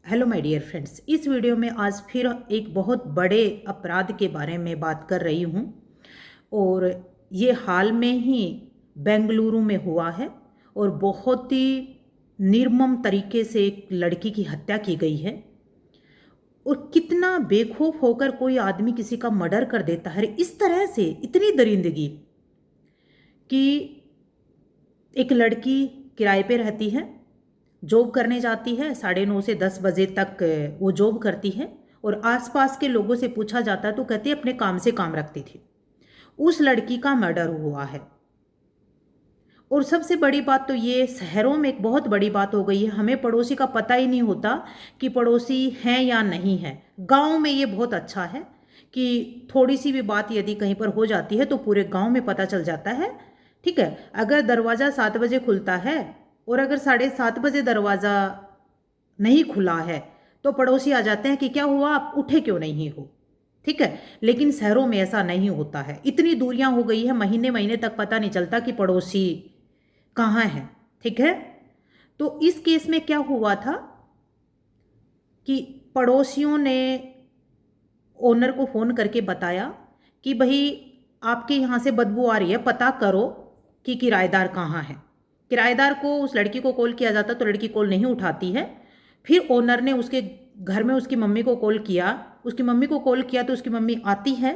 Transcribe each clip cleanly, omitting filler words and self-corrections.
Hello my dear friends, इस video में आज फिर एक बहुत बड़े अपराध के बारे में बात कर रही हूँ। और ये हाल में ही बेंगलुरु में हुआ है और बहुत ही निर्मम तरीके से एक लड़की की हत्या की गई है। और कितना बेखौफ होकर कोई आदमी किसी का मर्डर कर देता है इस तरह से, इतनी दरिंदगी कि एक लड़की किराए पे रहती है, जॉब करने जाती है, 9:30 से 10 बजे तक वो जॉब करती है। और आसपास के लोगों से पूछा जाता है तो कहते अपने काम से काम रखती थी। उस लड़की का मर्डर हुआ है। और सबसे बड़ी बात तो ये, शहरों में एक बहुत बड़ी बात हो गई है, हमें पड़ोसी का पता ही नहीं होता कि पड़ोसी हैं या नहीं है। गांव में ये बहुत अच्छा है कि थोड़ी सी भी बात यदि कहीं पर हो जाती है तो पूरे गांव में पता चल जाता है। ठीक है, अगर दरवाज़ा 7 बजे खुलता है और अगर 7:30 बजे दरवाज़ा नहीं खुला है तो पड़ोसी आ जाते हैं कि क्या हुआ, आप उठे क्यों नहीं हो। ठीक है, लेकिन शहरों में ऐसा नहीं होता है। इतनी दूरियां हो गई है, महीने महीने तक पता नहीं चलता कि पड़ोसी कहाँ है। ठीक है, तो इस केस में क्या हुआ था कि पड़ोसियों ने ओनर को फ़ोन करके बताया कि भाई आपके यहाँ से बदबू आ रही है, पता करो कि किराएदार कहाँ है। किराएदार को, उस लड़की को कॉल किया जाता तो लड़की कॉल नहीं उठाती है। फिर ओनर ने उसके घर में उसकी मम्मी को कॉल किया। उसकी मम्मी को कॉल किया तो उसकी मम्मी आती है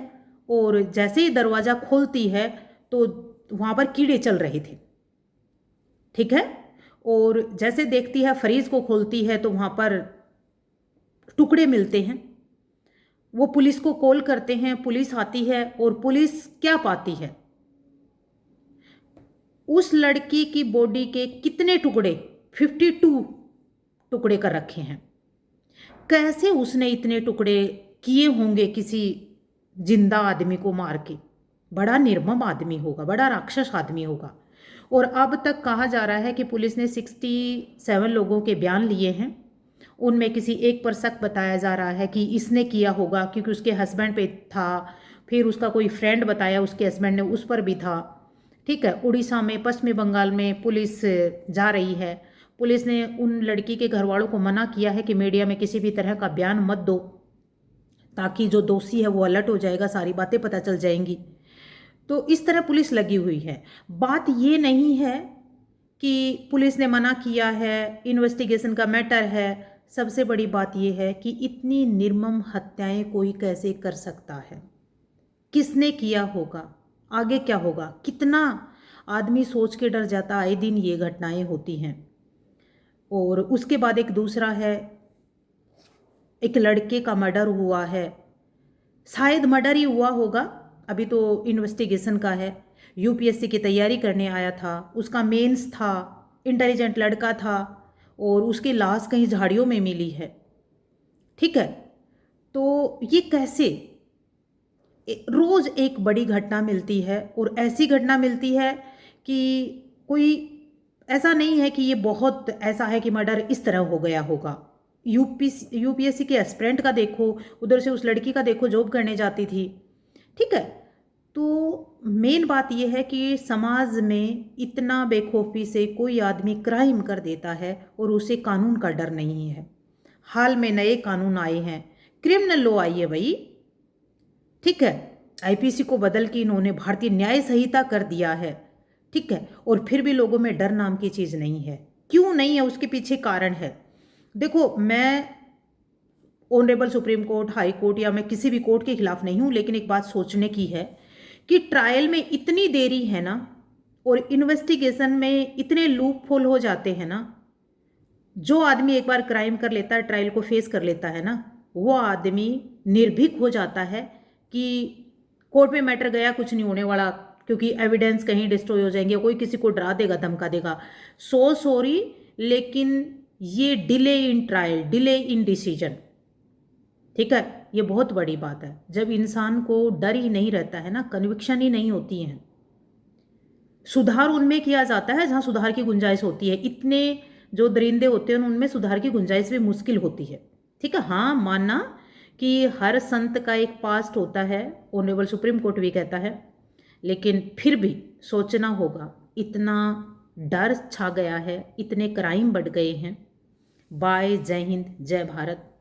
और जैसे ही दरवाज़ा खोलती है तो वहाँ पर कीड़े चल रहे थे। ठीक है, और जैसे देखती है, फ्रीज को खोलती है तो वहाँ पर टुकड़े मिलते हैं। वो पुलिस को कॉल करते हैं, पुलिस आती है और पुलिस क्या पाती है, उस लड़की की बॉडी के कितने टुकड़े, 52 टुकड़े कर रखे हैं। कैसे उसने इतने टुकड़े किए होंगे किसी जिंदा आदमी को मार के। बड़ा निर्मम आदमी होगा, बड़ा राक्षस आदमी होगा। और अब तक कहा जा रहा है कि पुलिस ने 67 लोगों के बयान लिए हैं। उनमें किसी एक पर शक बताया जा रहा है कि इसने किया होगा क्योंकि उसके हस्बैंड पे था। फिर उसका कोई फ्रेंड बताया, उसके हस्बैंड ने, उस पर भी था। ठीक है, उड़ीसा में, पश्चिमी बंगाल में पुलिस जा रही है। पुलिस ने उन लड़की के घर वालों को मना किया है कि मीडिया में किसी भी तरह का बयान मत दो, ताकि जो दोषी है वो अलर्ट हो जाएगा, सारी बातें पता चल जाएंगी। तो इस तरह पुलिस लगी हुई है। बात ये नहीं है कि पुलिस ने मना किया है, इन्वेस्टिगेशन का मैटर है। सबसे बड़ी बात यह है कि इतनी निर्मम हत्याएं कोई कैसे कर सकता है, किसने किया होगा, आगे क्या होगा। कितना आदमी सोच के डर जाता, आए दिन ये घटनाएं होती हैं। और उसके बाद एक दूसरा है, एक लड़के का मर्डर हुआ है। शायद मर्डर ही हुआ होगा, अभी तो इन्वेस्टिगेशन का है। यूपीएससी की तैयारी करने आया था, उसका मेंस था, इंटेलिजेंट लड़का था और उसकी लाश कहीं झाड़ियों में मिली है। ठीक है, तो ये कैसे, रोज एक बड़ी घटना मिलती है और ऐसी घटना मिलती है कि कोई, ऐसा नहीं है कि ये बहुत ऐसा है कि मर्डर इस तरह हो गया होगा। यूपीएससी के एस्पिरेंट का देखो, उधर से उस लड़की का देखो, जॉब करने जाती थी। ठीक है, तो मेन बात यह है कि समाज में इतना बेखौफी से कोई आदमी क्राइम कर देता है और उसे कानून का डर नहीं है। हाल में नए कानून आए हैं, क्रिमिनल लॉ आई है भाई। ठीक है, आईपीसी को बदल के इन्होंने भारतीय न्याय संहिता कर दिया है। ठीक है, और फिर भी लोगों में डर नाम की चीज़ नहीं है। क्यों नहीं है, उसके पीछे कारण है। देखो, मैं honourable supreme court, high court या मैं किसी भी कोर्ट के खिलाफ नहीं हूं, लेकिन एक बात सोचने की है कि ट्रायल में इतनी देरी है ना, और इन्वेस्टिगेशन में इतने लूप होल हो जाते हैं ना। जो आदमी एक बार क्राइम कर लेता है, ट्रायल को फेस कर लेता है ना, वो आदमी निर्भीक हो जाता है कि कोर्ट में मैटर गया, कुछ नहीं होने वाला, क्योंकि एविडेंस कहीं डिस्ट्रॉय हो जाएंगे, कोई किसी को डरा देगा, धमका देगा। सो सॉरी, लेकिन ये delay in trial, delay in decision, ठीक है, ये बहुत बड़ी बात है। जब इंसान को डर ही नहीं रहता है ना, कन्विक्शन ही नहीं होती है। सुधार उनमें किया जाता है जहां सुधार की गुंजाइश होती है। इतने जो दरिंदे होते हैं उनमें सुधार की गुंजाइश भी मुश्किल होती है। ठीक है, हाँ, मानना कि हर संत का एक पास्ट होता है, ऑनरेबल सुप्रीम कोर्ट भी कहता है, लेकिन फिर भी सोचना होगा। इतना डर छा गया है, इतने क्राइम बढ़ गए हैं, बाय, जय हिंद, जय भारत।